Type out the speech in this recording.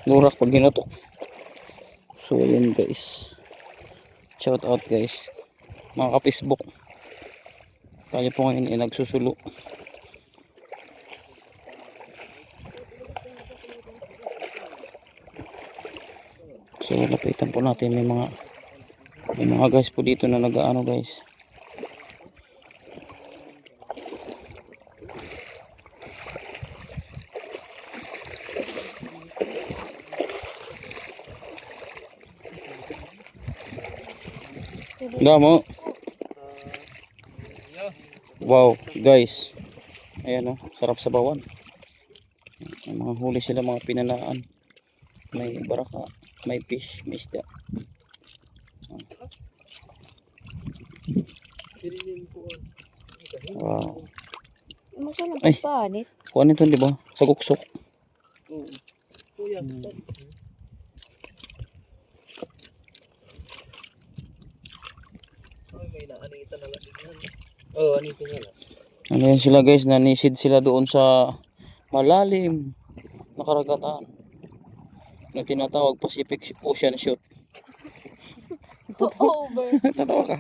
Lurak pag ginutok. So yun guys. Shout out guys. Mga ka-Facebook. Tayo po ngayon ay nagsusulo. So lapitan po natin, may mga guys po dito na nag-aano guys. Damo. Wow guys. Ayan oh, sarap sa bawan. May mga huli sila, mga pinalaan. May baraka, may fish, may isda. Wow. Masarap Ay, panit. kuha nito di ba? Sa guksok. Oh, anito nga lang. Ano yan sila guys, nanisid sila doon sa malalim na karagatan na tinatawag Pacific Ocean Shoot. Over. Tatawa ka.